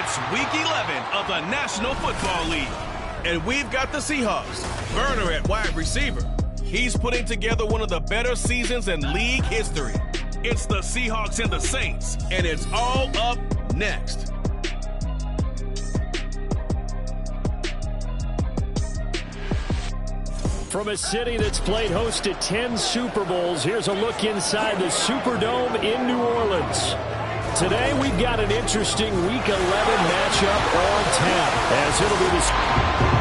It's Week 11 of the National Football League. And we've got the Seahawks. Burner at wide receiver. He's putting together one of the better seasons in league history. It's the Seahawks and the Saints, and it's all up next. From a city that's played host to 10 Super Bowls, here's a look inside the Superdome in New Orleans. Today, we've got an interesting Week 11 matchup on tap, as it'll be the...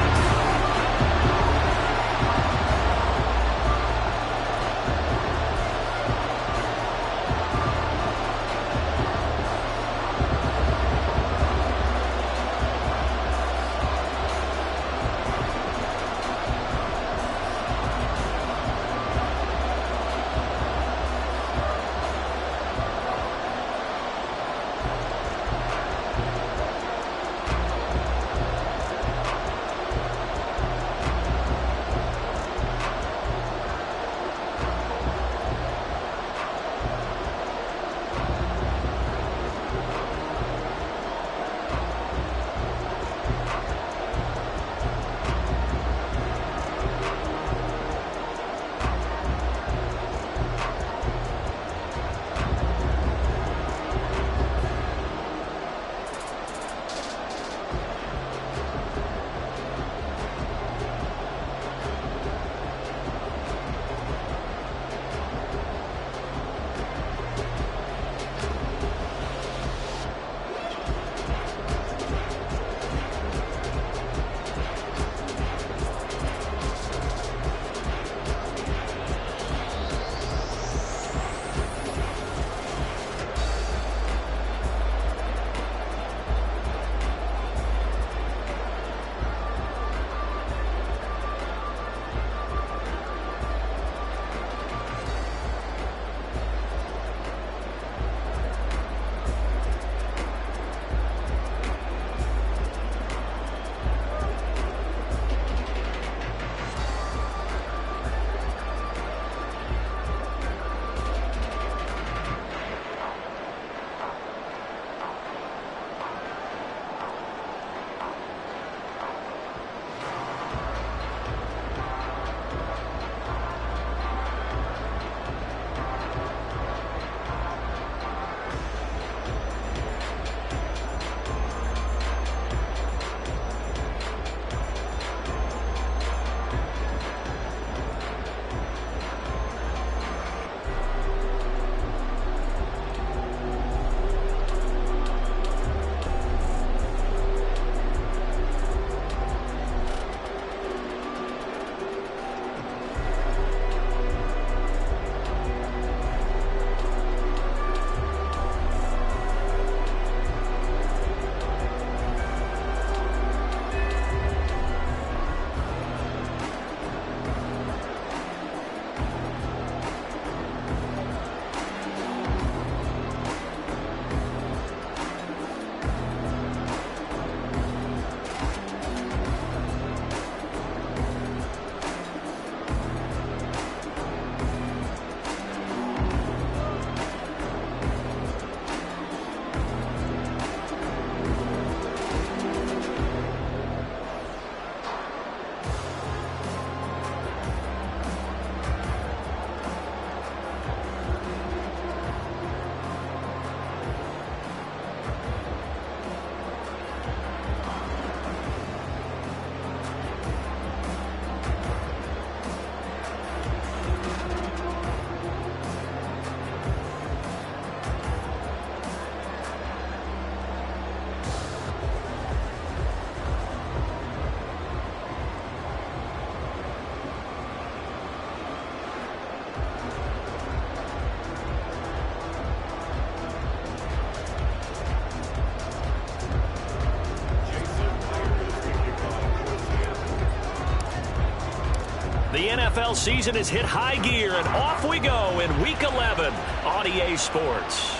The NFL season has hit high gear, and off we go in Week 11 on EA Sports.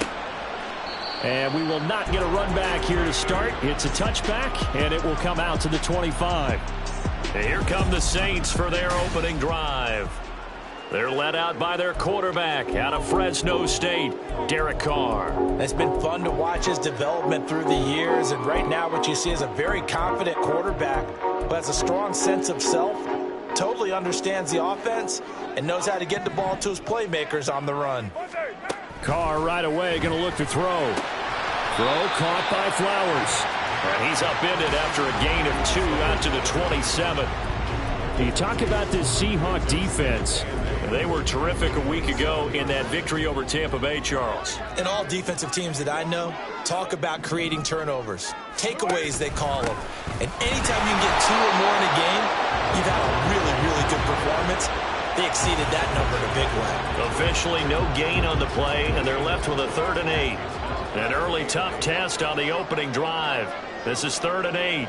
And we will not get a run back here to start. It's a touchback, and it will come out to the 25. Here come the Saints for their opening drive. They're led out by their quarterback out of Fresno State, Derek Carr. It's been fun to watch his development through the years, and right now what you see is a very confident quarterback who has a strong sense of self, totally understands the offense, and knows how to get the ball to his playmakers on the run. Carr right away going to look to throw. Throw caught by Flowers. And he's upended after a gain of 2 out to the 27. You talk about this Seahawk defense. They were terrific a week ago in that victory over Tampa Bay, Charles. And all defensive teams that I know talk about creating turnovers. Takeaways, they call them. And anytime you can get 2 or more in a game, you've had a really, really good performance. They exceeded that number in a big way. Officially no gain on the play, and they're left with a 3rd and 8. An early tough test on the opening drive. This is 3rd and 8.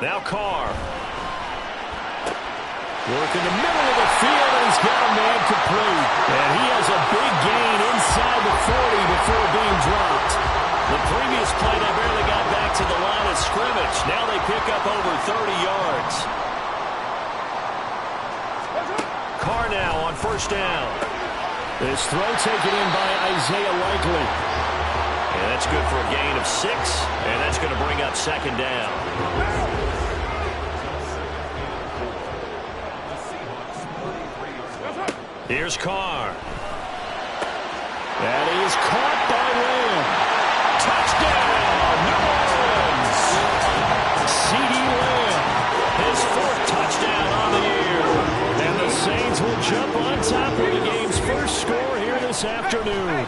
Now Carr. Work in the middle of the field, and he's got a man complete. And he has a big gain inside the 40 before being dropped. The previous play, they barely got back to the line of scrimmage. Now they pick up over 30 yards. Carr now on 1st down. This throw taken in by Isaiah Likely. And that's good for a gain of 6, and that's going to bring up 2nd down. Here's Carr. That is caught by Lamb. Touchdown, New Orleans. CeeDee Lamb, his 4th touchdown on the year. And the Saints will jump on top of the game's first score here this afternoon.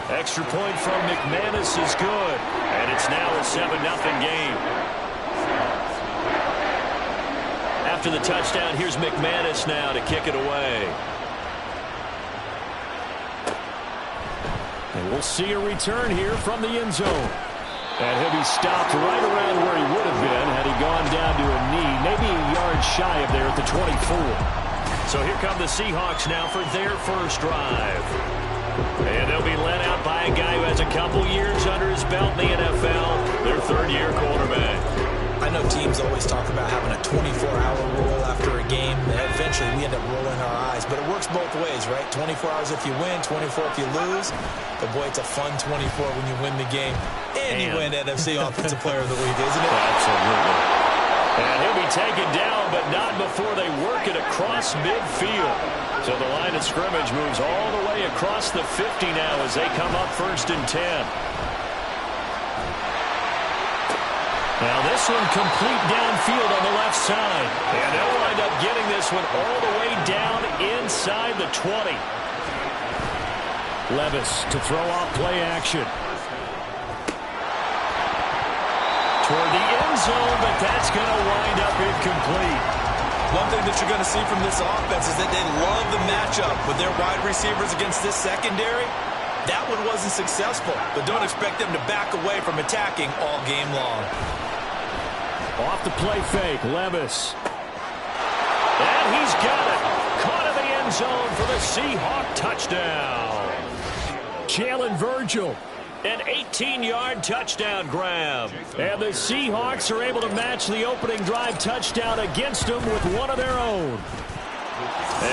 Extra point from McManus is good. And it's now a 7-0 game. After the touchdown, here's McManus now to kick it away. And we'll see a return here from the end zone. And he'll be stopped right around where he would have been had he gone down to a knee, maybe a yard shy of there at the 24. So here come the Seahawks now for their first drive. And they'll be led out by a guy who has a couple years under his belt in the NFL, their 3rd-year quarterback. I know teams always talk about having a 24-hour rule after a game. Eventually, we end up rolling our eyes. But it works both ways, right? 24 hours if you win, 24 if you lose. But, boy, it's a fun 24 when you win the game. And you win NFC Offensive Player of the Week, isn't it? Absolutely. And he'll be taken down, but not before they work it across midfield. So the line of scrimmage moves all the way across the 50 now as they come up 1st and 10. Now this one complete downfield on the left side. And they'll wind up getting this one all the way down inside the 20. Levis to throw off play action. Toward the end zone, but that's going to wind up incomplete. One thing that you're going to see from this offense is that they love the matchup with their wide receivers against this secondary. That one wasn't successful, but don't expect them to back away from attacking all game long. Off the play fake, Levis. And he's got it. Caught in the end zone for the Seahawk touchdown. Jalen Virgil, an 18-yard touchdown grab. And the Seahawks are able to match the opening drive touchdown against them with one of their own.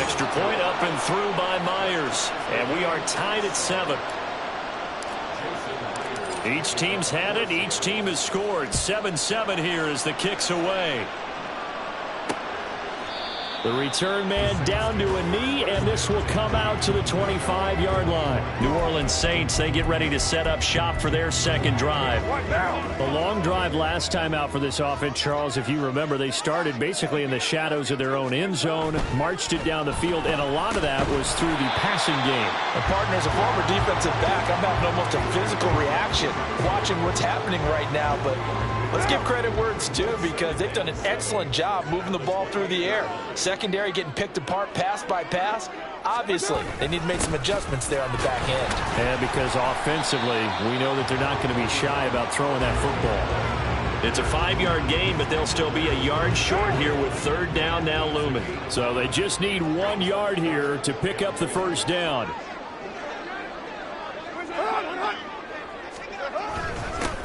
Extra point up and through by Myers. And we are tied at 7. Each team's had it. Each team has scored. 7-7 here as the kick's away. The return man down to a knee, and this will come out to the 25-yard line. New Orleans Saints, they get ready to set up shop for their 2nd drive. The long drive last time out for this offense, Charles, if you remember, they started basically in the shadows of their own end zone, marched it down the field, and a lot of that was through the passing game. And partner, as a former defensive back, I'm having almost a physical reaction watching what's happening right now, but let's give credit where it's due because they've done an excellent job moving the ball through the air. Secondary getting picked apart pass by pass. Obviously, they need to make some adjustments there on the back end. And because offensively, we know that they're not going to be shy about throwing that football. It's a 5-yard gain, but they'll still be a yard short here with 3rd down now looming. So they just need 1 yard here to pick up the 1st down.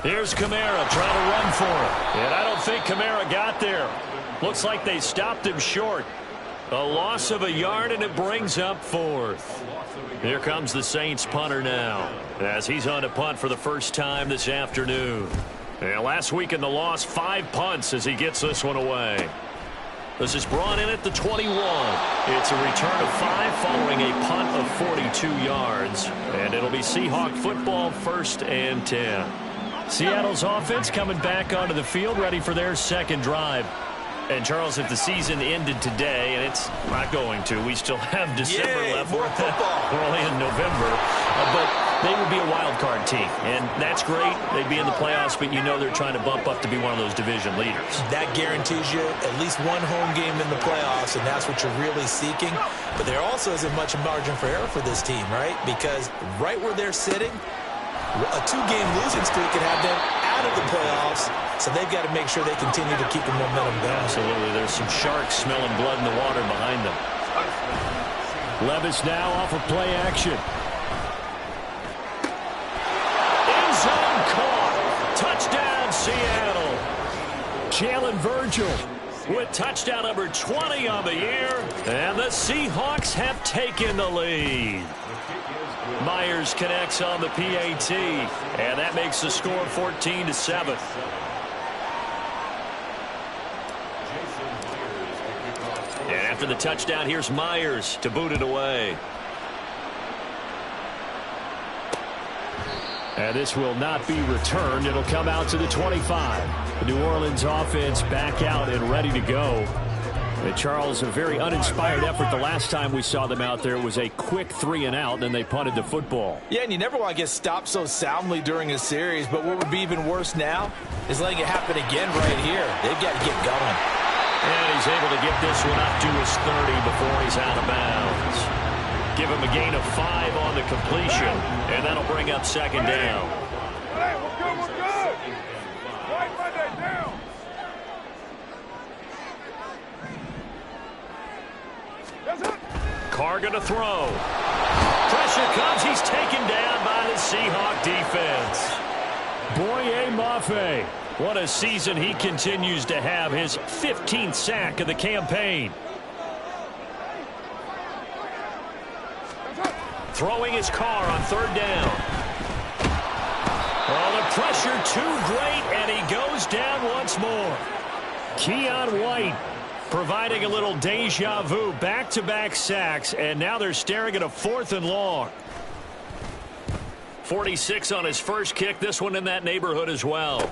Here's Kamara trying to run for it. And I don't think Kamara got there. Looks like they stopped him short. A loss of a yard, and it brings up fourth. Here comes the Saints punter now, as he's on to punt for the first time this afternoon. And last week in the loss, 5 punts as he gets this one away. This is brought in at the 21. It's a return of 5 following a punt of 42 yards. And it'll be Seahawk football, 1st and 10. Seattle's offense coming back onto the field, ready for their second drive. And, Charles, if the season ended today, and it's not going to, we still have December left. More football. We're only in November. But they would be a wild card team, and that's great. They'd be in the playoffs, but you know they're trying to bump up to be one of those division leaders. That guarantees you at least one home game in the playoffs, and that's what you're really seeking. But there also isn't much margin for error for this team, right? Because right where they're sitting, a 2-game losing streak could have them out of the playoffs, so they've got to make sure they continue to keep the momentum going. Absolutely. There's some sharks smelling blood in the water behind them. Levis now off of play action. End zone caught. Touchdown, Seattle. Jalen Virgil with touchdown number 20 on the year, and the Seahawks have taken the lead. Myers connects on the PAT, and that makes the score 14-7. And after the touchdown, here's Myers to boot it away. And this will not be returned. It'll come out to the 25. The New Orleans offense back out and ready to go. And Charles, a very uninspired effort the last time we saw them out there. It was a quick 3-and-out, and then they punted the football. Yeah, and you never want to get stopped so soundly during a series, but what would be even worse now is letting it happen again right here. They've got to get going. And he's able to get this one up to his 30 before he's out of bounds. Give him a gain of 5 on the completion, and that'll bring up 2nd down. Hey, we're good, we're good. Right Monday down. Carr going to throw. Pressure comes. He's taken down by the Seahawk defense. Boye Mafe. What a season he continues to have. His 15th sack of the campaign. Throwing his Carr on 3rd down. Oh, the pressure too great, and he goes down once more. Keon White providing a little deja vu, back-to-back sacks, and now they're staring at a 4th and long. 46 on his first kick, this one in that neighborhood as well.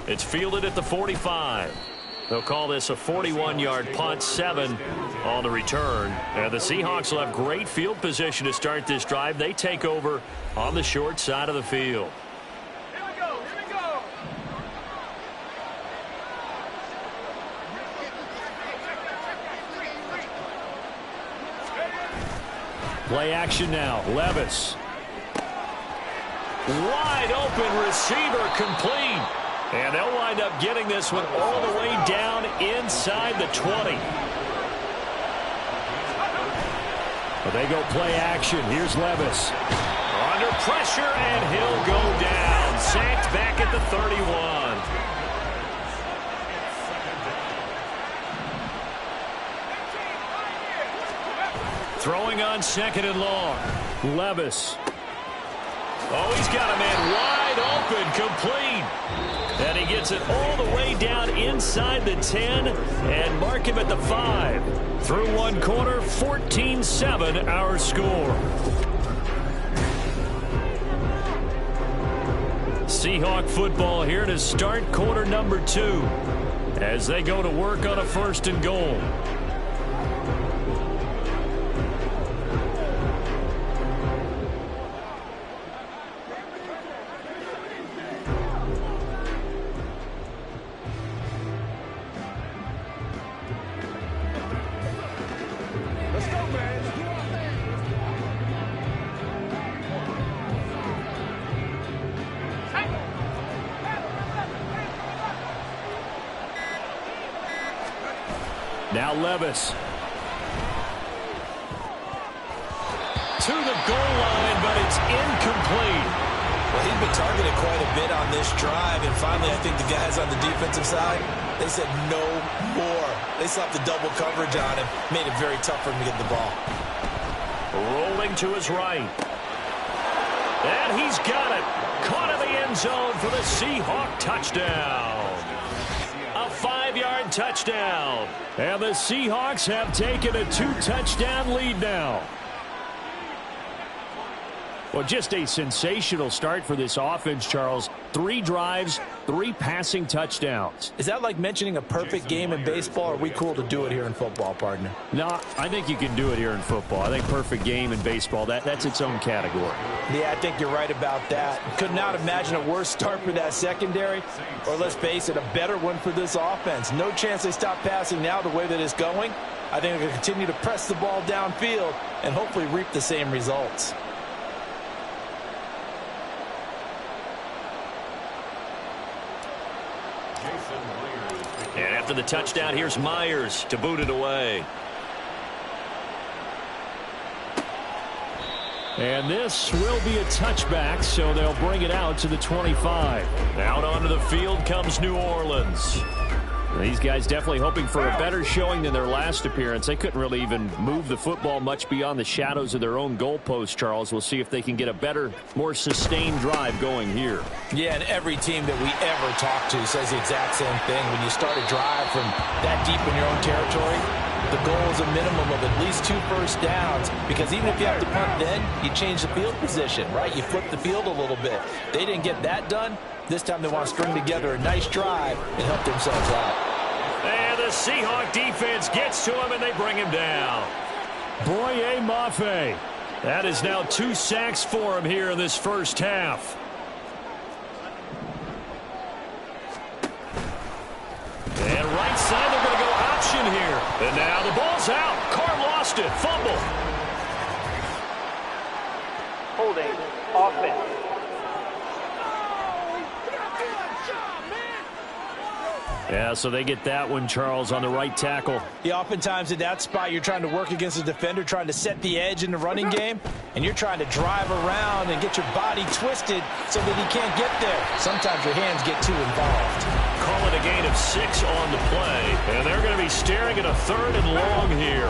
It's fielded at the 45. They'll call this a 41-yard punt, 7 on the return. And the Seahawks will have great field position to start this drive. They take over on the short side of the field. Here we go, here we go. Play action now. Levis. Wide open receiver, complete. And they'll wind up getting this one all the way down inside the 20. Well, they go play action. Here's Levis. Under pressure, and he'll go down. Sacked back at the 31. Throwing on 2nd and long. Levis. Oh, he's got a man wide open, complete. And he gets it all the way down inside the 10 and mark him at the 5. Through one quarter, 14-7 our score. Seahawk football here to start quarter number 2 as they go to work on a 1st and goal. Now Levis. To the goal line, but it's incomplete. Well, he's been targeted quite a bit on this drive, and finally I think the guys on the defensive side, They said no more. They slapped the double coverage on him. Made it very tough for him to get the ball. Rolling to his right. And he's got it. Caught in the end zone for the Seahawk touchdown. A 5-yard touchdown. And the Seahawks have taken a 2-touchdown lead now. Well, just a sensational start for this offense, Charles. 3 drives, 3 passing touchdowns. Is that like mentioning a perfect game in baseball, or are we cool to do it here in football, partner? No, I think you can do it here in football. I think perfect game in baseball, that's its own category. Yeah, I think you're right about that. Could not imagine a worse start for that secondary, or let's face it, a better one for this offense. No chance they stop passing now the way that it's going. I think they're going to continue to press the ball downfield and hopefully reap the same results. And after the touchdown, here's Myers to boot it away. And this will be a touchback, so they'll bring it out to the 25. Out onto the field comes New Orleans. These guys definitely hoping for a better showing than their last appearance. They couldn't really even move the football much beyond the shadows of their own goalpost, Charles. We'll see if they can get a better, more sustained drive going here. Yeah, and every team that we ever talk to says the exact same thing. When you start a drive from that deep in your own territory, the goal is a minimum of at least 2 first downs, because even if you have to punt then, you change the field position, right? You flip the field a little bit. They didn't get that done. This time they want to string together a nice drive and help themselves out. And the Seahawk defense gets to him, and they bring him down. Boye Mafe. That is now 2 sacks for him here in this first half. And right side, they're going to go option here. And now the ball's out. Carr lost it. Fumble. Holding offense. Yeah, so they get that one, Charles, on the right tackle. Yeah, oftentimes in that spot, you're trying to work against a defender, trying to set the edge in the running game, and you're trying to drive around and get your body twisted so that he can't get there. Sometimes your hands get too involved. Call it a gain of 6 on the play, and they're going to be staring at a 3rd and long here.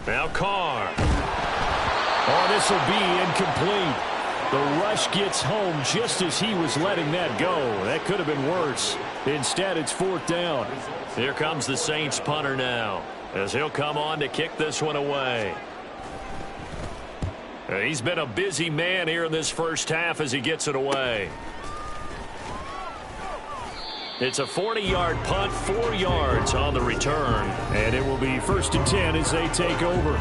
Now Carr. Oh, this will be incomplete. The rush gets home just as he was letting that go. That could have been worse. Instead, it's 4th down. Here comes the Saints punter now, as he'll come on to kick this one away. He's been a busy man here in this first half as he gets it away. It's a 40-yard punt, 4 yards on the return, and it will be 1st and 10 as they take over.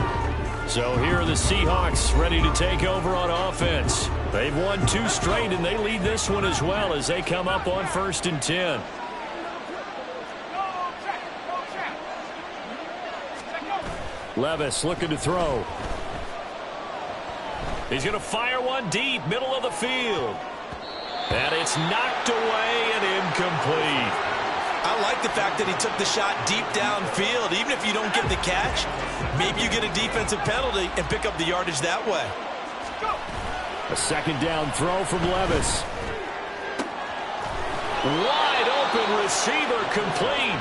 So here are the Seahawks ready to take over on offense. They've won 2 straight, and they lead this one as well as they come up on 1st and 10. Levis looking to throw. He's going to fire one deep, middle of the field. And it's knocked away and incomplete. I like the fact that he took the shot deep downfield. Even if you don't get the catch, maybe you get a defensive penalty and pick up the yardage that way. A 2nd down throw from Levis. Wide open receiver, complete.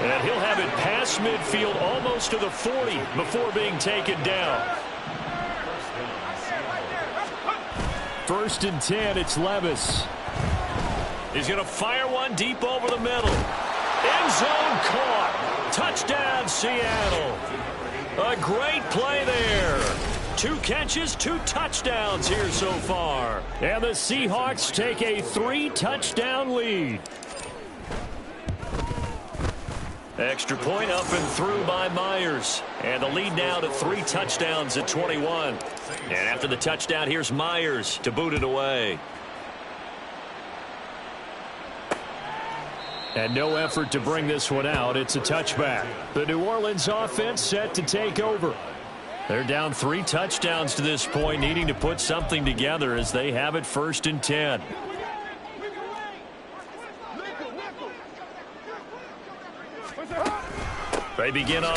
And he'll have it past midfield almost to the 40 before being taken down. 1st and 10, it's Levis. He's going to fire one deep over the middle. End zone caught. Touchdown, Seattle. A great play there. 2 catches, 2 touchdowns here so far. And the Seahawks take a 3-touchdown lead. Extra point up and through by Myers. And the lead now to 3 touchdowns at 21. And after the touchdown, here's Myers to boot it away. And no effort to bring this one out. It's a touchback. The New Orleans offense set to take over. They're down 3 touchdowns to this point, needing to put something together as they have it 1st and 10. They begin on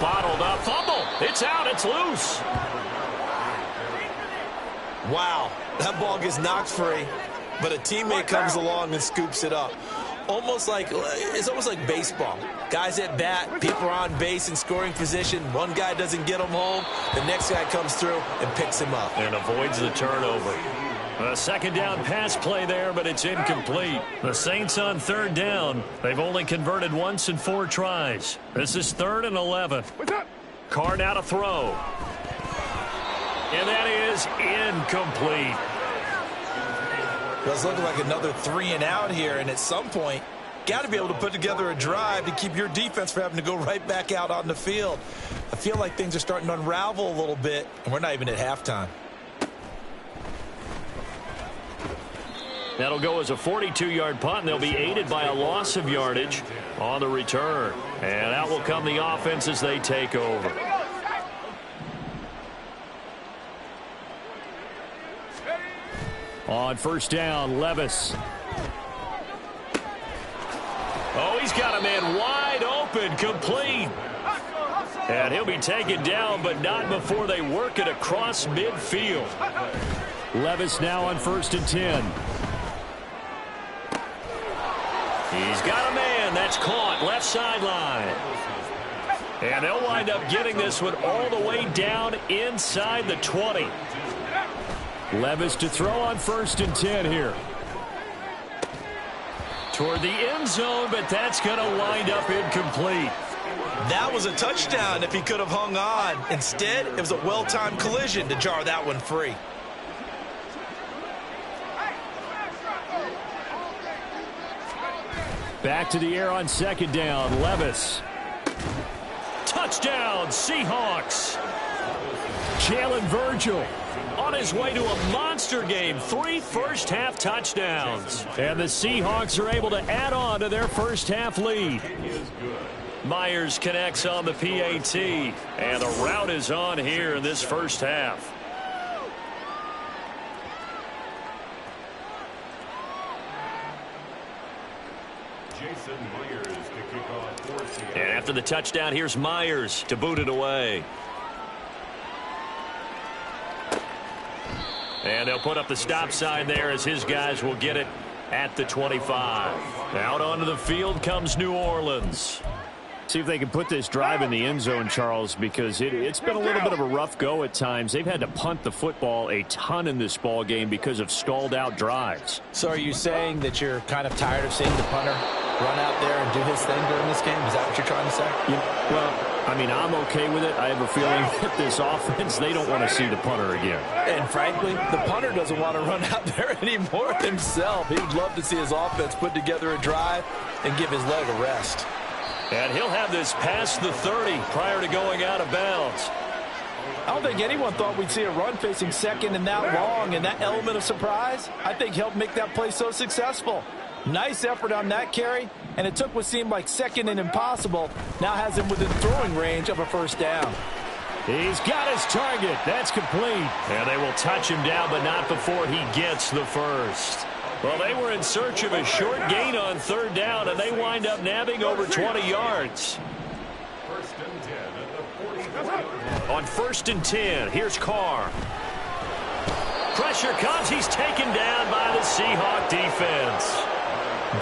bottled up. Fumble. It's out. It's loose. Wow, that ball gets knocked free, but a teammate comes along and scoops it up. It's almost like baseball. Guys at bat, people are on base in scoring position. One guy doesn't get him home. The next guy comes through and picks him up. And avoids the turnover. A second down pass play there, but it's incomplete. The Saints on third down. They've only converted once in 4 tries. This is 3rd and 11. Carr now to throw. And that is incomplete. Well, it's looking like another 3 and out here, and at some point, got to be able to put together a drive to keep your defense from having to go right back out on the field. I feel like things are starting to unravel a little bit, and we're not even at halftime. That'll go as a 42-yard punt, and they'll be aided by a loss of yardage on the return. And out will come the offense as they take over. On first down, Levis. Oh, he's got a man wide open, complete. And he'll be taken down, but not before they work it across midfield. Levis now on 1st and 10. He's got a man. That's caught. Left sideline. And they'll wind up getting this one all the way down inside the 20. Levis to throw on 1st and 10 here. Toward the end zone, but that's going to wind up incomplete. That was a touchdown if he could have hung on. Instead, it was a well-timed collision to jar that one free. Back to the air on 2nd down. Levis. Touchdown, Seahawks. Jalen Virgil on his way to a monster game. 3 first-half touchdowns. And the Seahawks are able to add on to their first-half lead. Myers connects on the PAT. And the route is on here in this first half. And after the touchdown, here's Myers to boot it away. And they'll put up the stop sign there as his guys will get it at the 25. Out onto the field comes New Orleans. See if they can put this drive in the end zone, Charles, because it's been a little bit of a rough go at times. They've had to punt the football a ton in this ball game because of stalled-out drives. So are you saying that you're kind of tired of seeing the punter run out there and do his thing during this game? Is that what you're trying to say? Yeah, well, I mean, I'm okay with it. I have a feeling that this offense, they don't want to see the punter again. And frankly, the punter doesn't want to run out there anymore himself. He would love to see his offense put together a drive and give his leg a rest. And he'll have this past the 30 prior to going out of bounds. I don't think anyone thought we'd see a run facing second and that long, and that element of surprise, I think, helped make that play so successful. Nice effort on that carry, and it took what seemed like second and impossible, now has him within throwing range of a first down. He's got his target. That's complete. And they will touch him down, but not before he gets the first. Well, they were in search of a short gain on 3rd down, and they wind up nabbing over 20 yards. On 1st and 10, here's Carr. Pressure comes. He's taken down by the Seahawk defense.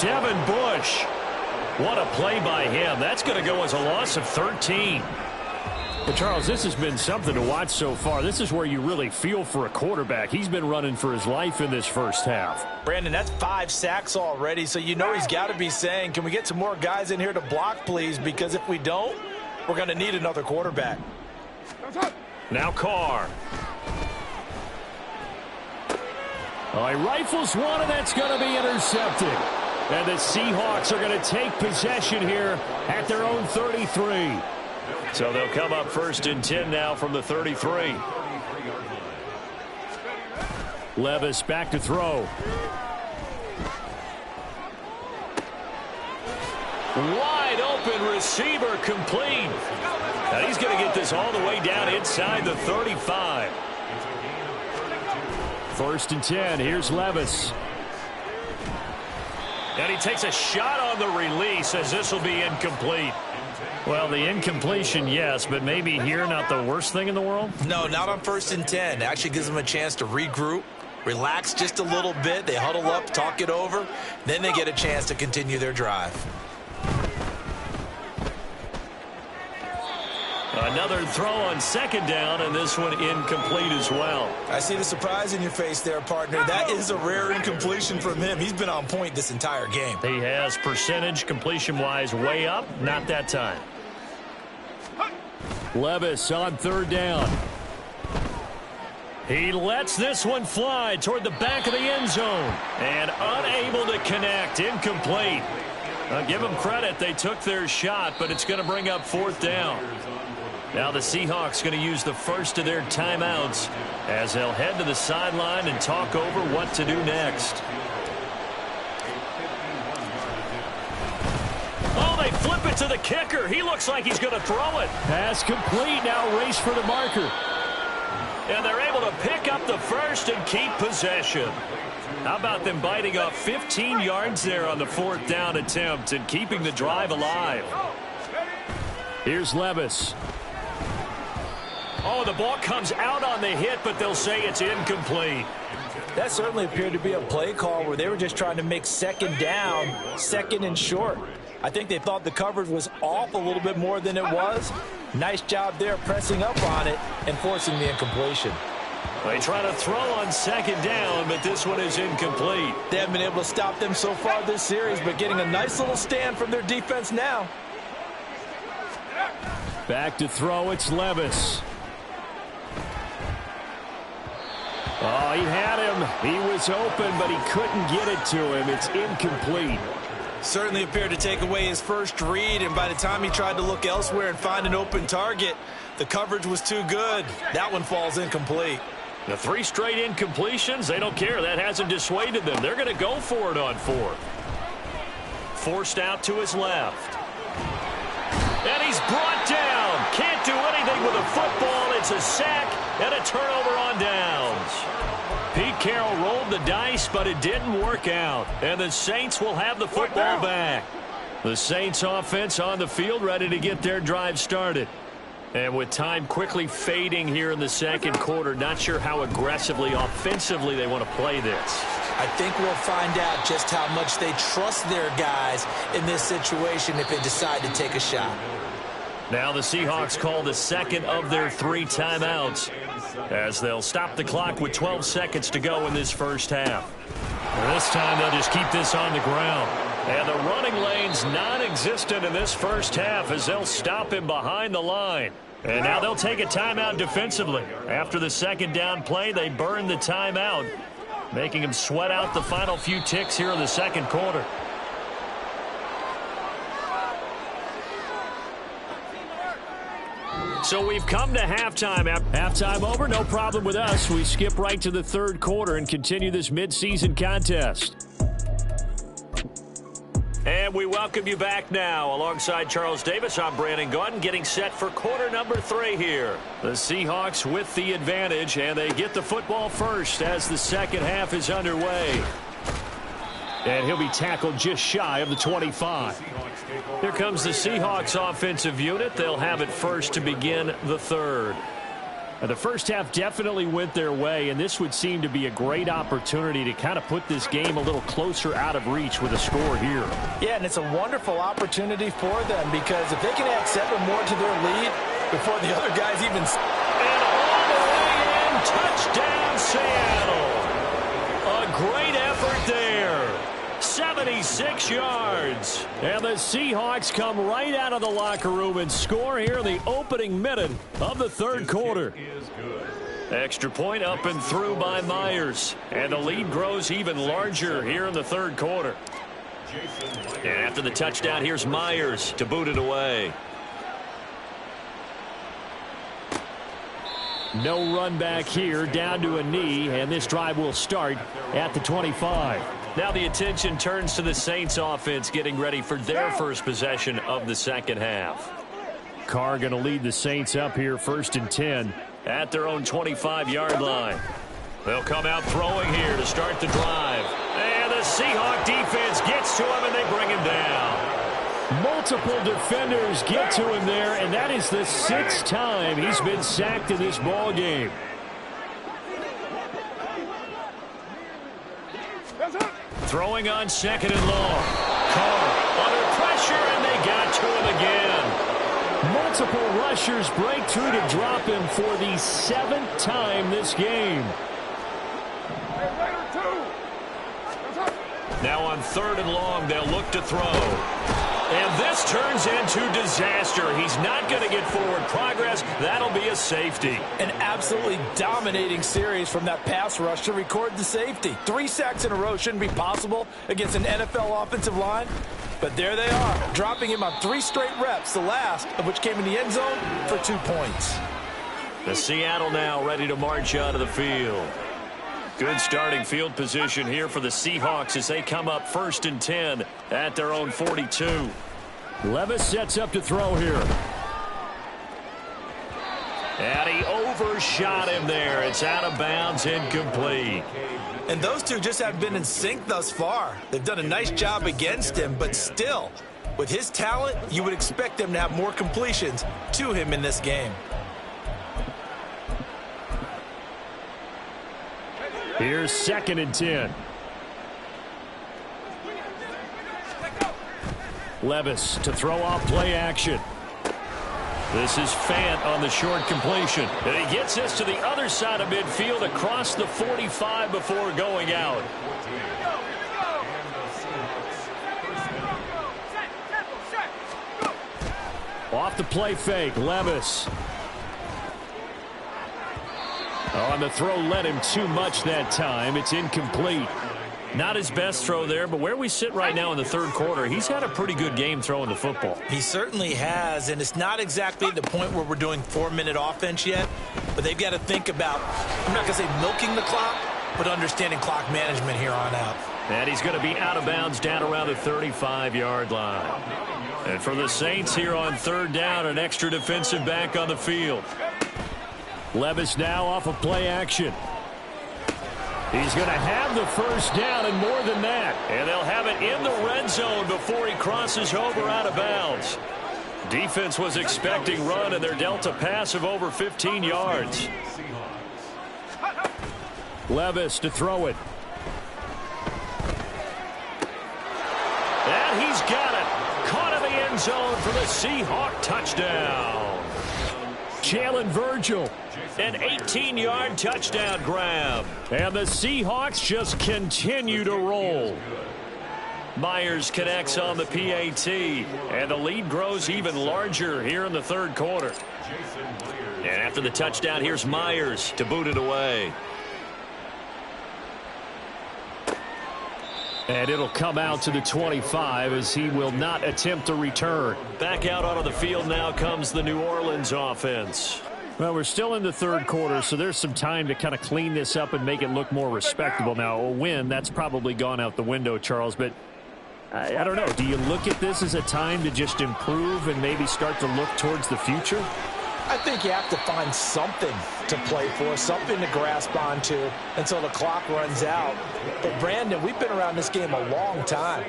Devin Bush. What a play by him. That's going to go as a loss of 13. But, Charles, this has been something to watch so far. This is where you really feel for a quarterback. He's been running for his life in this first half. Brandon, that's 5 sacks already, so you know he's got to be saying, can we get some more guys in here to block, please? Because if we don't, we're going to need another quarterback. Now Carr. Oh, he rifles one, and that's going to be intercepted. And the Seahawks are going to take possession here at their own 33. So they'll come up 1st and 10 now from the 33. Levis back to throw. Wide open receiver complete. Now he's going to get this all the way down inside the 35. 1st and 10. Here's Levis. And he takes a shot on the release as this will be incomplete. Well, the incompletion, yes, but maybe here not the worst thing in the world? No, not on 1st and 10. Actually gives them a chance to regroup, relax just a little bit. They huddle up, talk it over. Then they get a chance to continue their drive. Another throw on 2nd down, and this one incomplete as well. I see the surprise in your face there, partner. That is a rare incompletion from him. He's been on point this entire game. He has percentage completion-wise way up, not that time. Levis on 3rd down. He lets this one fly toward the back of the end zone and unable to connect. Incomplete. I'll give them credit. They took their shot, but it's going to bring up 4th down. Now the Seahawks going to use the first of their timeouts as they'll head to the sideline and talk over what to do next. Oh, they flip it to the kicker. He looks like he's going to throw it. Pass complete. Now race for the marker. And they're able to pick up the first and keep possession. How about them biting off 15 yards there on the 4th down attempt and keeping the drive alive? Here's Levis. Oh, the ball comes out on the hit, but they'll say it's incomplete. That certainly appeared to be a play call where they were just trying to make 2nd down, 2nd and short. I think they thought the coverage was off a little bit more than it was. Nice job there pressing up on it and forcing the incompletion. They try to throw on 2nd down, but this one is incomplete. They haven't been able to stop them so far this series, but getting a nice little stand from their defense now. Back to throw, it's Levis. Oh, he had him. He was open, but he couldn't get it to him. It's incomplete. Certainly appeared to take away his first read, and by the time he tried to look elsewhere and find an open target, the coverage was too good. That one falls incomplete. The 3 straight incompletions, they don't care. That hasn't dissuaded them. They're going to go for it on 4th. Forced out to his left. And he's brought down. Can't do anything with a football. It's a sack and a turnover on downs. Pete Carroll rolled the dice, but it didn't work out. And the Saints will have the football back. The Saints offense on the field ready to get their drive started. And with time quickly fading here in the 2nd quarter, not sure how aggressively, offensively they want to play this. I think we'll find out just how much they trust their guys in this situation if they decide to take a shot. Now the Seahawks call the 2nd of their 3 timeouts as they'll stop the clock with 12 seconds to go in this first half. This time they'll just keep this on the ground. And the running lane's non-existent in this first half as they'll stop him behind the line. And now they'll take a timeout defensively. After the 2nd down play, they burn the timeout, making him sweat out the final few ticks here in the 2nd quarter. So we've come to halftime. Halftime over, no problem with us. We skip right to the 3rd quarter and continue this midseason contest. And we welcome you back now. Alongside Charles Davis, I'm Brandon Gaudin, getting set for quarter number 3 here. The Seahawks with the advantage, and they get the football first as the 2nd half is underway. And he'll be tackled just shy of the 25. Here comes the Seahawks offensive unit. They'll have it first to begin the 3rd. The first half definitely went their way, and this would seem to be a great opportunity to kind of put this game a little closer out of reach with a score here. Yeah, and it's a wonderful opportunity for them because if they can add 7 more to their lead before the other guys even... And all the way in, touchdown Seattle. A great effort there. 76 yards. And the Seahawks come right out of the locker room and score here in the opening minute of the 3rd quarter. Extra point up and through by Myers. And the lead grows even larger here in the 3rd quarter. And after the touchdown, here's Myers to boot it away. No run back here, down to a knee, and this drive will start at the 25. Now the attention turns to the Saints offense getting ready for their first possession of the 2nd half. Carr going to lead the Saints up here 1st and 10. At their own 25-yard line. They'll come out throwing here to start the drive. And the Seahawk defense gets to him and they bring him down. Multiple defenders get to him there, and that is the 6th time he's been sacked in this ball game. Throwing on 2nd and long. Carr under pressure, and they got to him again. Multiple rushers break through to drop him for the 7th time this game. Now on 3rd and long, they'll look to throw. And this turns into disaster. He's not going to get forward progress. That'll be a safety. An absolutely dominating series from that pass rush to record the safety. 3 sacks in a row shouldn't be possible against an NFL offensive line. But there they are, dropping him on 3 straight reps, the last of which came in the end zone for 2 points. The Seattle now ready to march out of the field. Good starting field position here for the Seahawks as they come up 1st and 10 at their own 42. Levis sets up to throw here. And he overshot him there. It's out of bounds, incomplete. And those two just haven't been in sync thus far. They've done a nice job against him, but still, with his talent, you would expect them to have more completions to him in this game. Here's 2nd and 10. Levis to throw off play action. This is Fant on the short completion. And he gets this to the other side of midfield across the 45 before going out. Off the play fake, Levis. On the throw led him too much that time. It's incomplete. Not his best throw there, but where we sit right now in the 3rd quarter, he's had a pretty good game throwing the football. He certainly has, and it's not exactly the point where we're doing 4-minute offense yet, but they've got to think about, I'm not going to say milking the clock, but understanding clock management here on out. And he's going to be out of bounds down around the 35-yard line. And for the Saints here on 3rd down, an extra defensive back on the field. Levis now off of play action. He's going to have the 1st down and more than that. And they'll have it in the red zone before he crosses over out of bounds. Defense was expecting run, and they're dealt a pass of over 15 yards. Levis to throw it. And he's got it. Caught in the end zone for the Seahawk touchdown. Jalen Virgil. An 18-yard touchdown grab. And the Seahawks just continue to roll. Myers connects on the PAT. And the lead grows even larger here in the 3rd quarter. And after the touchdown, here's Myers to boot it away. And it'll come out to the 25 as he will not attempt to return. Back out onto the field now comes the New Orleans offense. Well, we're still in the 3rd quarter, so there's some time to kind of clean this up and make it look more respectable. Now, a win, that's probably gone out the window, Charles, but I don't know. Do you look at this as a time to just improve and maybe start to look towards the future? I think you have to find something to play for, something to grasp onto until the clock runs out. But, Brandon, we've been around this game a long time.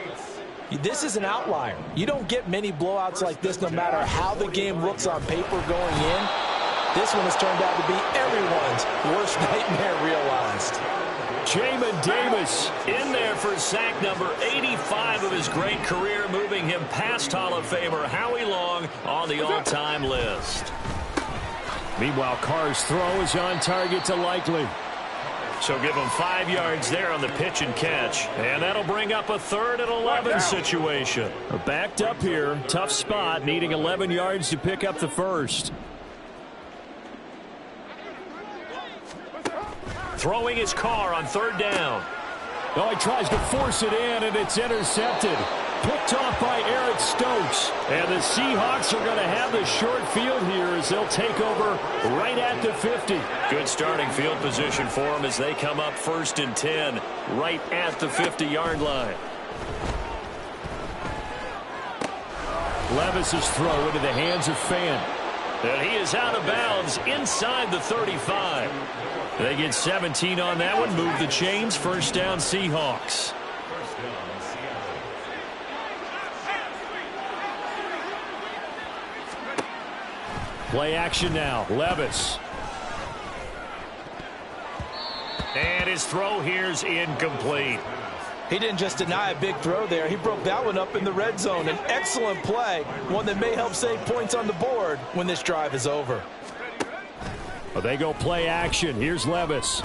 This is an outlier. You don't get many blowouts like this no matter how the game looks on paper going in. This one has turned out to be everyone's worst nightmare realized. Jamin Davis in there for sack number 85 of his great career, moving him past Hall of Famer Howie Long on the all-time list. Meanwhile, Carr's throw is on target to Likely. So give him 5 yards there on the pitch and catch. And that'll bring up a 3rd and 11 situation. Backed up here, tough spot, needing 11 yards to pick up the 1st. Throwing his Carr on 3rd down. Oh, he tries to force it in, and it's intercepted. Picked off by Eric Stokes. And the Seahawks are going to have the short field here as they'll take over right at the 50. Good starting field position for them as they come up 1st and 10 right at the 50-yard line. Levis's throw into the hands of Fant. And he is out of bounds inside the 35. They get 17 on that one. Move the chains. 1st down, Seahawks. Play action now. Levis. And his throw here's incomplete. He didn't just deny a big throw there. He broke that one up in the red zone. An excellent play, one that may help save points on the board when this drive is over. Well, they go play action. Here's Levis.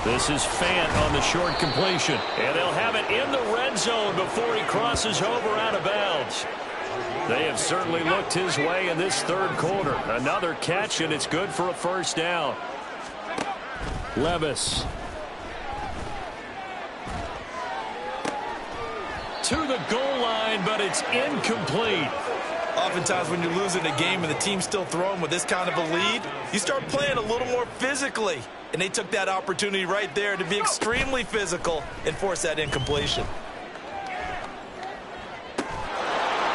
This is Fant on the short completion. And they'll have it in the red zone before he crosses over out of bounds. They have certainly looked his way in this third quarter. Another catch, and it's good for a first down. Levis. To the goal line, but it's incomplete. Oftentimes when you're losing a game and the team's still throwing with this kind of a lead, you start playing a little more physically. And they took that opportunity right there to be extremely physical and force that incompletion.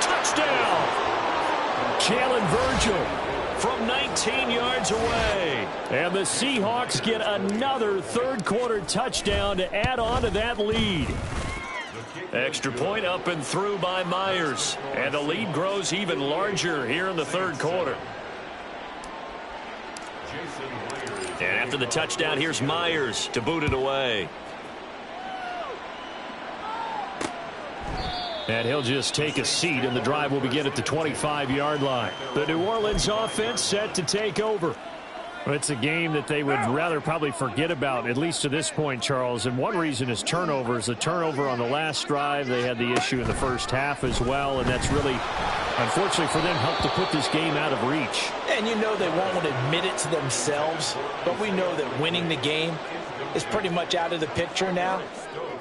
Touchdown! Jalen Virgil from 19 yards away. And the Seahawks get another third quarter touchdown to add on to that lead. Extra point up and through by Myers. And the lead grows even larger here in the third quarter. And after the touchdown, here's Myers to boot it away. And he'll just take a seat, and the drive will begin at the 25-yard line. The New Orleans offense set to take over. It's a game that they would rather probably forget about, at least to this point, Charles. And one reason is turnovers. The turnover on the last drive, they had the issue in the first half as well. And that's really, unfortunately for them, helped to put this game out of reach. And you know they won't want to admit it to themselves. But we know that winning the game is pretty much out of the picture now.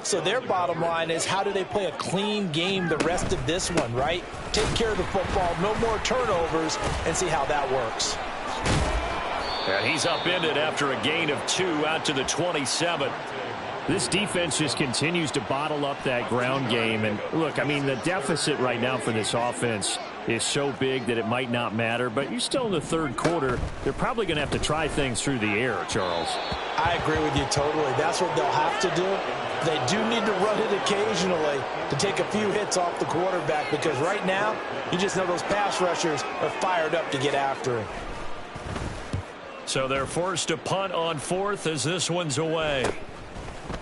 So their bottom line is, how do they play a clean game the rest of this one, right? Take care of the football, no more turnovers, and see how that works. And he's upended after a gain of 2 out to the 27. This defense just continues to bottle up that ground game. And look, I mean, the deficit right now for this offense is so big that it might not matter. But you're still in the third quarter. They're probably going to have to try things through the air, Charles. I agree with you totally. That's what they'll have to do. They do need to run it occasionally to take a few hits off the quarterback, because right now, you just know those pass rushers are fired up to get after him. So they're forced to punt on fourth as this one's away.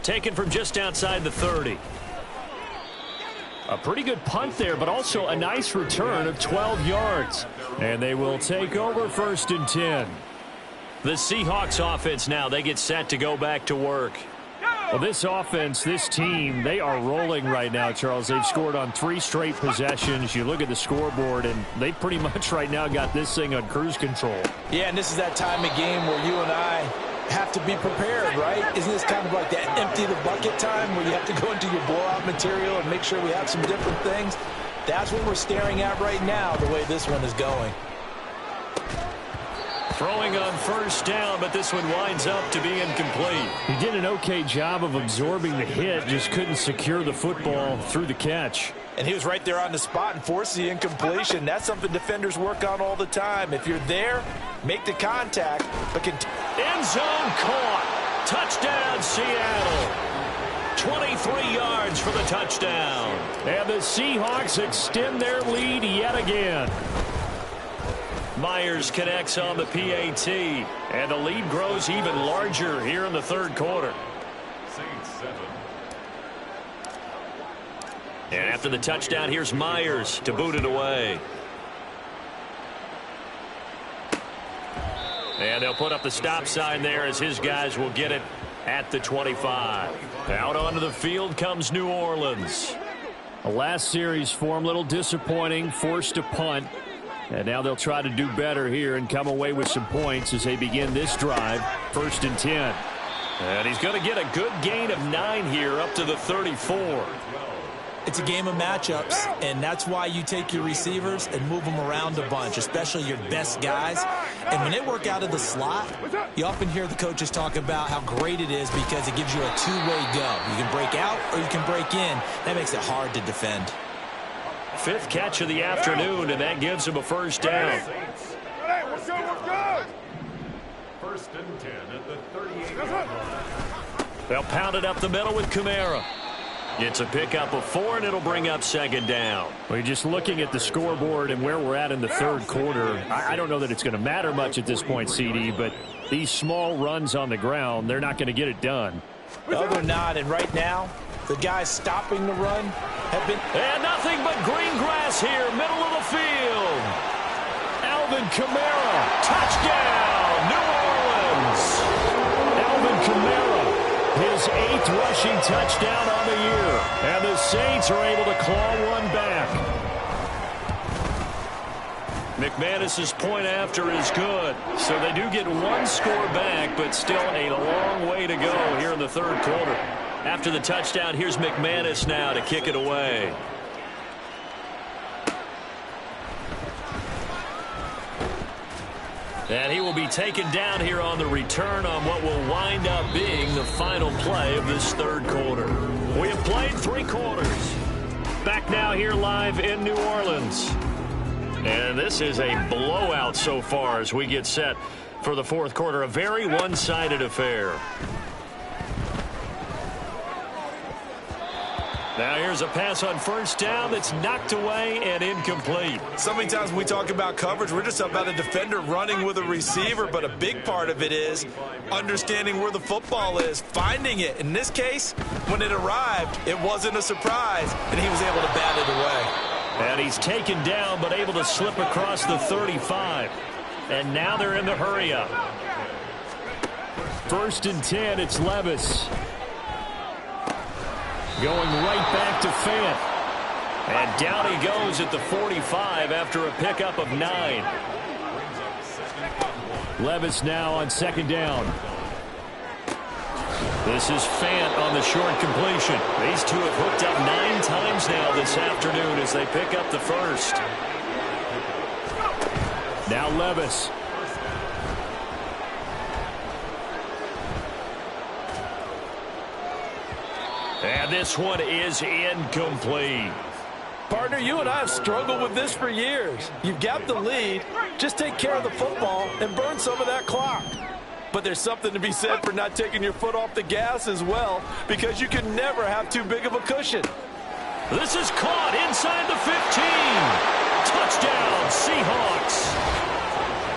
Taken from just outside the 30. A pretty good punt there, but also a nice return of 12 yards. And they will take over 1st and 10. The Seahawks offense now, they get set to go back to work. Well, this offense, this team, they are rolling right now, Charles. They've scored on 3 straight possessions. You look at the scoreboard, and they pretty much right now got this thing on cruise control. Yeah, and this is that time of game where you and I have to be prepared, right? Isn't this kind of like that empty the bucket time where you have to go into your blowout material and make sure we have some different things? That's what we're staring at right now, the way this one is going. Throwing on 1st down, but this one winds up to be incomplete. He did an okay job of absorbing the hit, just couldn't secure the football through the catch. And he was right there on the spot and forced the incompletion. That's something defenders work on all the time. If you're there, make the contact, but end zone caught. Touchdown, Seattle. 23 yards for the touchdown. And the Seahawks extend their lead yet again. Myers connects on the PAT, and the lead grows even larger here in the third quarter. And after the touchdown, here's Myers to boot it away. And they'll put up the stop sign there as his guys will get it at the 25. Out onto the field comes New Orleans. The last series for him, a little disappointing, forced to punt. And now they'll try to do better here and come away with some points as they begin this drive. 1st and 10. And he's going to get a good gain of 9 here up to the 34. It's a game of matchups, and that's why you take your receivers and move them around a bunch, especially your best guys. And when they work out of the slot, you often hear the coaches talk about how great it is because it gives you a two-way go. You can break out or you can break in. That makes it hard to defend. 5th catch of the afternoon, and that gives him a 1st down. Hey, we're good. 1st and 10 at the 38-yard line. They'll pound it up the middle with Kamara. It's a pickup of 4, and it'll bring up second down. Well, just looking at the scoreboard and where we're at in the third quarter, I don't know that it's going to matter much at this point, CD, but these small runs on the ground, they're not going to get it done. No, they're not, and right now, the guys stopping the run have been... And nothing but green grass here, middle of the field. Alvin Kamara, touchdown, New Orleans. Alvin Kamara, his 8th rushing touchdown on the year. And the Saints are able to claw one back. McManus's point after is good. So they do get one score back, but still a long way to go here in the third quarter. After the touchdown, here's McManus now to kick it away. And he will be taken down here on the return on what will wind up being the final play of this third quarter. We have played 3 quarters. Back now here live in New Orleans. And this is a blowout so far as we get set for the fourth quarter. A very one-sided affair. Now here's a pass on first down that's knocked away and incomplete. So many times when we talk about coverage, we're just about a defender running with a receiver, but a big part of it is understanding where the football is, finding it. In this case, when it arrived, it wasn't a surprise, and he was able to bat it away. And he's taken down, but able to slip across the 35. And now they're in the hurry-up. 1st and 10, it's Levis. Going right back to Fant. And down he goes at the 45 after a pickup of 9. Levis now on 2nd down. This is Fant on the short completion. These two have hooked up 9 times now this afternoon as they pick up the first. Now Levis. And this one is incomplete. Partner, you and I have struggled with this for years. You've got the lead. Just take care of the football and burn some of that clock. But there's something to be said for not taking your foot off the gas as well, because you can never have too big of a cushion. This is caught inside the 15. Touchdown, Seahawks.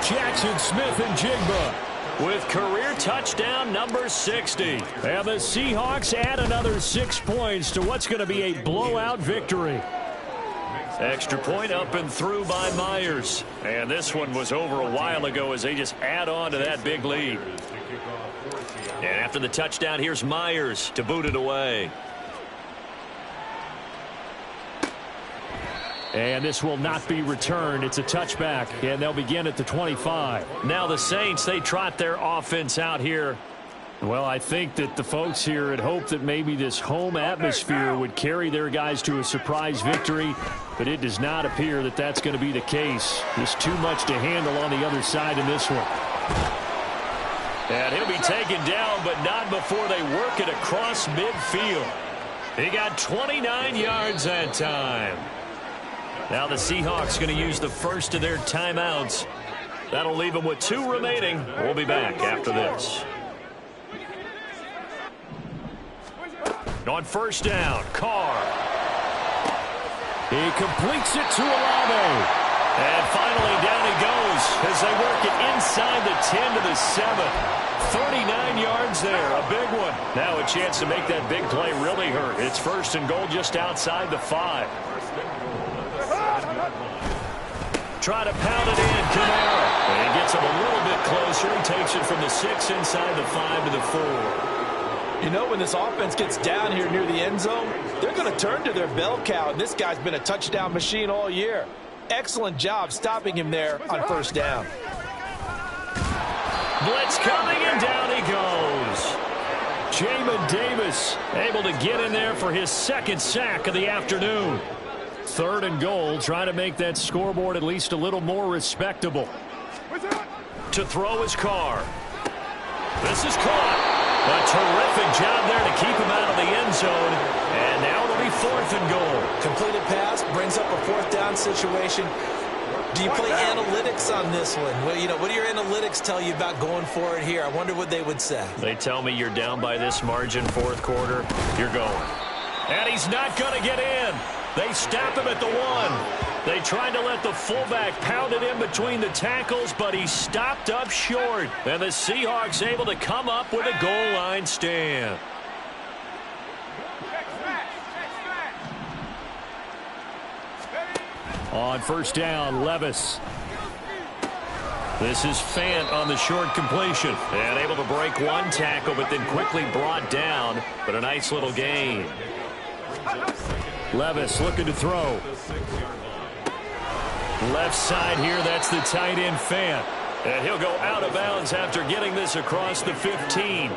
Jackson Smith and Jigba with career touchdown number 60. And the Seahawks add another 6 points to what's going to be a blowout victory. Extra point up and through by Myers. And this one was over a while ago as they just add on to that big lead. And after the touchdown, here's Myers to boot it away. And this will not be returned. It's a touchback, and they'll begin at the 25. Now the Saints, they trot their offense out here. Well, I think that the folks here had hoped that maybe this home atmosphere would carry their guys to a surprise victory, but it does not appear that that's going to be the case. There's too much to handle on the other side in this one. And he'll be taken down, but not before they work it across midfield. He got 29 yards that time. Now the Seahawks going to use the first of their timeouts. That'll leave them with 2 remaining. We'll be back after this. On first down, Carr. He completes it to Olave. And finally down he goes as they work it inside the 10 to the 7. 39 yards there, a big one. Now a chance to make that big play really hurt. It's 1st and goal just outside the 5. Try to pound it in, Kamara. And he gets him a little bit closer. He takes it from the 6 inside the 5 to the 4. You know, when this offense gets down here near the end zone, they're going to turn to their bell cow, and this guy's been a touchdown machine all year. Excellent job stopping him there on 1st down. Blitz coming, and down he goes. Jamin Davis able to get in there for his 2nd sack of the afternoon. 3rd and goal, trying to make that scoreboard at least a little more respectable. To throw his Carr. This is caught. A terrific job there to keep him out of the end zone. And now it'll be 4th and goal. Completed pass brings up a 4th down situation. Do you play analytics on this one? Well, you know, what do your analytics tell you about going for it here? I wonder what they would say. They tell me you're down by this margin 4th quarter, you're going. And he's not going to get in. They stop him at the 1. They tried to let the fullback pound it in between the tackles, but he stopped up short. And the Seahawks able to come up with a goal line stand. On first down, Levis. This is Fant on the short completion. And able to break one tackle, but then quickly brought down. But a nice little gain. Levis looking to throw. Left side here, that's the tight end Fant. And he'll go out of bounds after getting this across the 15.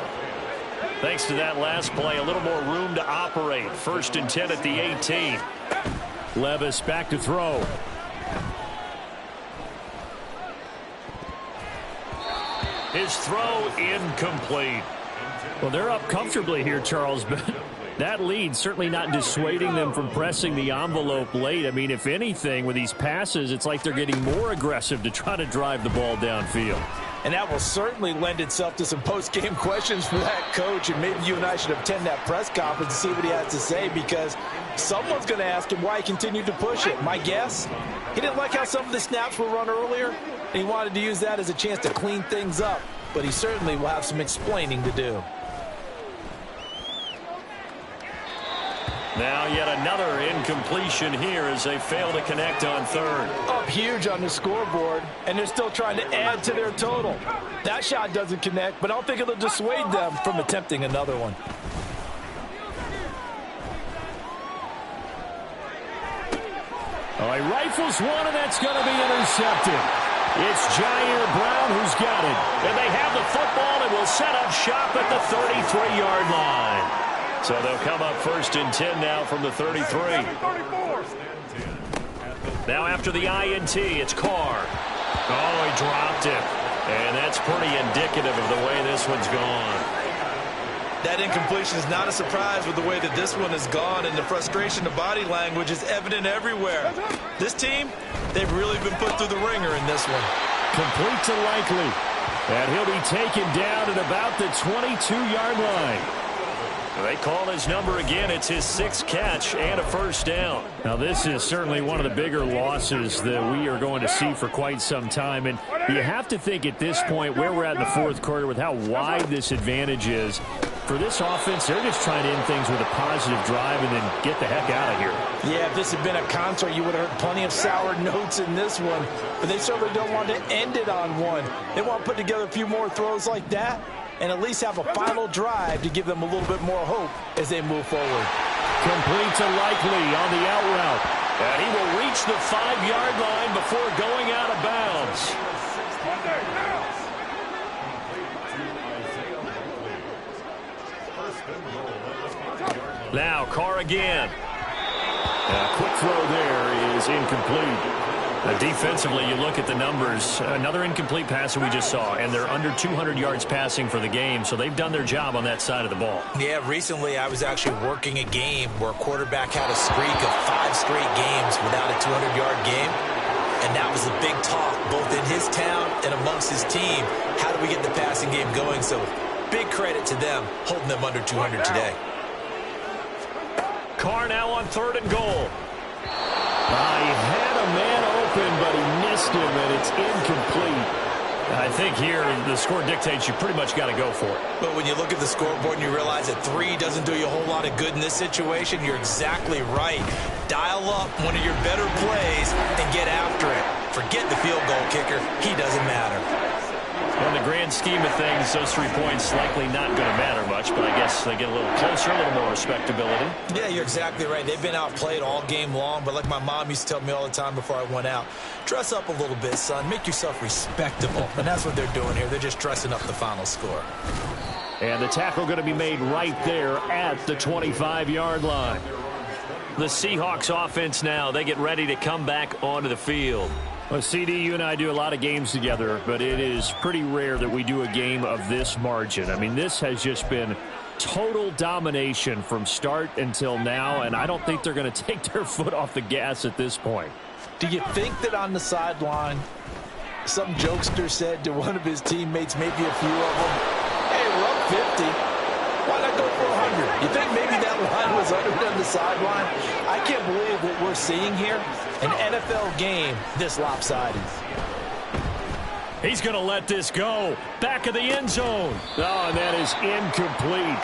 Thanks to that last play, a little more room to operate. First and 10 at the 18. Levis back to throw. His throw incomplete. Well, they're up comfortably here, Charles, but that lead certainly not dissuading them from pressing the envelope late. I mean, if anything, with these passes, it's like they're getting more aggressive to try to drive the ball downfield. And that will certainly lend itself to some post-game questions for that coach, and maybe you and I should attend that press conference and see what he has to say, because someone's going to ask him why he continued to push it. My guess, he didn't like how some of the snaps were run earlier, and he wanted to use that as a chance to clean things up, but he certainly will have some explaining to do. Now yet another incompletion here as they fail to connect on third. Up huge on the scoreboard, and they're still trying to add to their total. That shot doesn't connect, but I don't think it'll dissuade them from attempting another one. Oh, he rifles one, and that's going to be intercepted. It's Jair Brown who's got it. And they have the football and will set up shop at the 33-yard line. So they'll come up first and 10 now from the 33. Now after the INT, it's Carr. Oh, he dropped it. And that's pretty indicative of the way this one's gone. That incompletion is not a surprise with the way that this one has gone, and the frustration of body language is evident everywhere. This team, they've really been put through the ringer in this one. Complete to Likely. And he'll be taken down at about the 22-yard line. They call his number again. It's his 6th catch and a first down. Now, this is certainly one of the bigger losses that we are going to see for quite some time. And you have to think at this point where we're at in the fourth quarter with how wide this advantage is. For this offense, they're just trying to end things with a positive drive and then get the heck out of here. Yeah, if this had been a concert, you would have heard plenty of sour notes in this one. But they certainly don't want to end it on one. They want to put together a few more throws like that and at least have a final drive to give them a little bit more hope as they move forward. Complete to Likely on the out route. And he will reach the 5-yard line before going out of bounds. Now Carr again. A quick throw there is incomplete. Defensively, you look at the numbers. Another incomplete pass that we just saw, and they're under 200 yards passing for the game, so they've done their job on that side of the ball. Yeah, recently I was actually working a game where a quarterback had a streak of 5 straight games without a 200-yard game, and that was the big talk, both in his town and amongst his team. How do we get the passing game going? So big credit to them, holding them under 200 today. Carr now on 3rd and goal. He had a man open, but he missed him, and it's incomplete. I think here the score dictates you pretty much got to go for it. But when you look at the scoreboard and you realize that 3 doesn't do you a whole lot of good in this situation, you're exactly right. Dial up one of your better plays and get after it. Forget the field goal kicker. He doesn't matter. In the grand scheme of things, those 3 points likely not going to matter much, but I guess they get a little closer, a little more respectability. Yeah, you're exactly right. They've been outplayed all game long, but like my mom used to tell me all the time before I went out, dress up a little bit, son. Make yourself respectable. And that's what they're doing here. They're just dressing up the final score. And the tackle going to be made right there at the 25-yard line. The Seahawks offense now, they get ready to come back onto the field. Well, CD, you and I do a lot of games together, but it is pretty rare that we do a game of this margin. I mean, this has just been total domination from start until now, and I don't think they're going to take their foot off the gas at this point. Do you think that on the sideline, some jokester said to one of his teammates, maybe a few of them, hey, we're up 50. Why not go for 100? You think maybe that line was uttered on the sideline? I can't believe what we're seeing here. An NFL game this lopsided. He's going to let this go. Back of the end zone. Oh, and that is incomplete.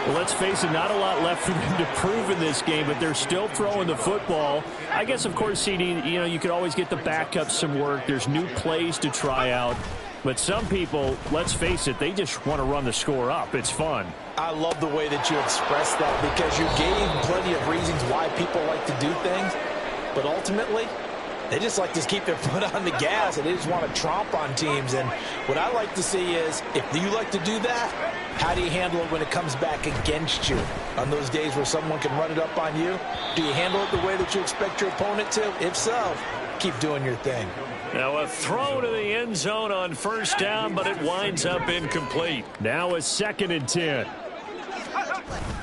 Well, let's face it, not a lot left for them to prove in this game, but they're still throwing the football. I guess, of course, CD, you could always get the backups some work. There's new plays to try out. But some people, let's face it, they just want to run the score up. It's fun. I love the way that you expressed that because you gave plenty of reasons why people like to do things. But ultimately, they just like to keep their foot on the gas, and they just want to tromp on teams. And what I like to see is, if you like to do that, how do you handle it when it comes back against you? On those days where someone can run it up on you, do you handle it the way that you expect your opponent to? If so, keep doing your thing. Now a throw to the end zone on first down, but it winds up incomplete. Now a 2nd and 10.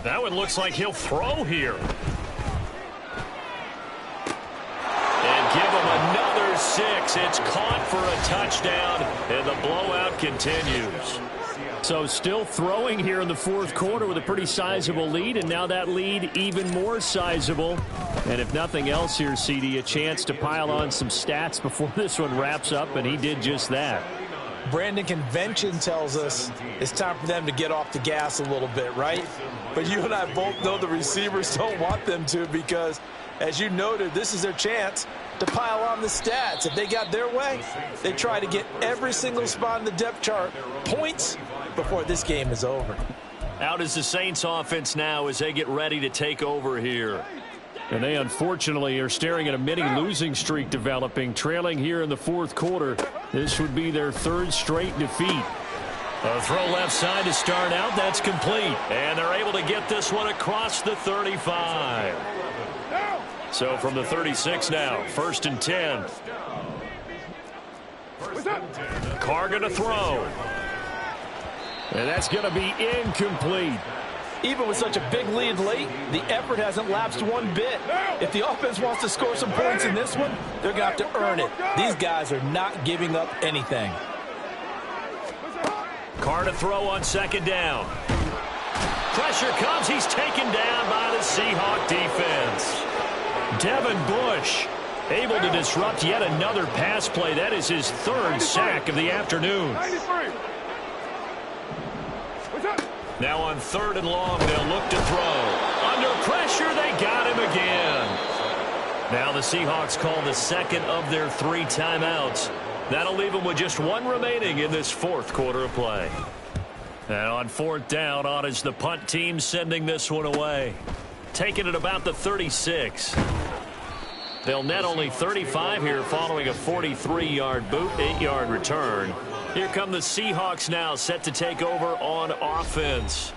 That one looks like he'll throw here. And give him another 6. It's caught for a touchdown, and the blowout continues. So still throwing here in the 4th quarter with a pretty sizable lead, and now that lead even more sizable. And if nothing else here, CD, a chance to pile on some stats before this one wraps up, and he did just that. Brandon, convention tells us it's time for them to get off the gas a little bit, right? But you and I both know the receivers don't want them to because, as you noted, this is their chance to pile on the stats. If they got their way, they try to get every single spot in the depth chart points before this game is over. Out is the Saints offense now as they get ready to take over here. And they unfortunately are staring at a mini losing streak developing, trailing here in the 4th quarter. This would be their 3rd straight defeat. A throw left side to start out. That's complete. And they're able to get this one across the 35. So from the 36 now, 1st and 10. Carr going to throw. And that's going to be incomplete. Even with such a big lead late, the effort hasn't lapsed one bit. If the offense wants to score some points in this one, they're going to have to earn it. These guys are not giving up anything. Carr to throw on 2nd down. Pressure comes. He's taken down by the Seahawk defense. Devin Bush able to disrupt yet another pass play. That is his 3rd sack of the afternoon. Now on 3rd and long, they'll look to throw. Under pressure, they got him again. Now the Seahawks call the 2nd of their 3 timeouts. That'll leave them with just 1 remaining in this 4th quarter of play. And on 4th down, on is the punt team sending this one away. Taking it about the 36. They'll net only 35 here following a 43-yard boot, 8-yard return. Here come the Seahawks now, set to take over on offense.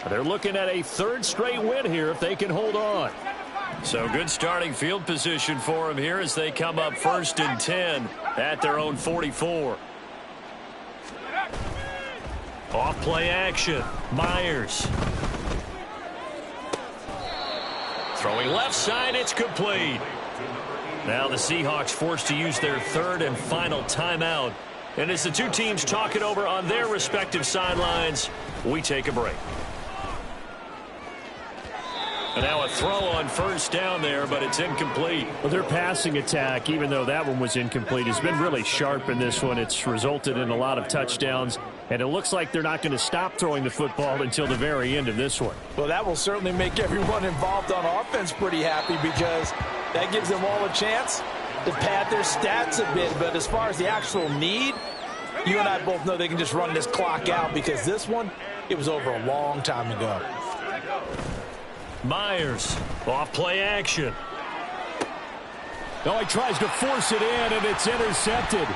They're looking at a 3rd straight win here if they can hold on. So good starting field position for them here as they come up 1st and 10 at their own 44. Off play action. Myers. Throwing left side, it's complete. Now the Seahawks forced to use their 3rd and final timeout. And as the 2 teams talk it over on their respective sidelines, we take a break. And now a throw on 1st down there, but it's incomplete. Well, their passing attack, even though that one was incomplete, has been really sharp in this one. It's resulted in a lot of touchdowns, and it looks like they're not going to stop throwing the football until the very end of this one. Well, that will certainly make everyone involved on offense pretty happy because that gives them all a chance to pad their stats a bit. But as far as the actual need, you and I both know they can just run this clock out because this one, it was over a long time ago. Myers, off play action. Oh, he tries to force it in, and it's intercepted.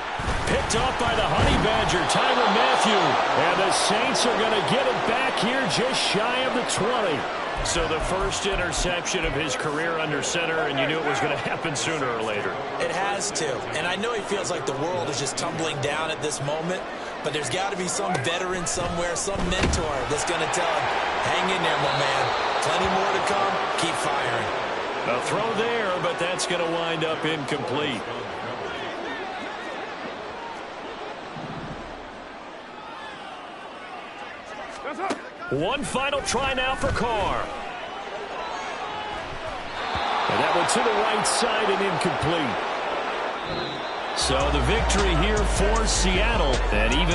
Picked off by the Honey Badger, Tyrann Mathieu. And the Saints are going to get it back here just shy of the 20. So the first interception of his career under center, and you knew it was going to happen sooner or later. It has to. And I know he feels like the world is just tumbling down at this moment, but there's got to be some veteran somewhere, some mentor that's going to tell him, hang in there, my man. Plenty more to come. Keep firing. A throw there, but that's going to wind up incomplete. One final try now for Carr. And that one to the right side and incomplete. So the victory here for Seattle. And even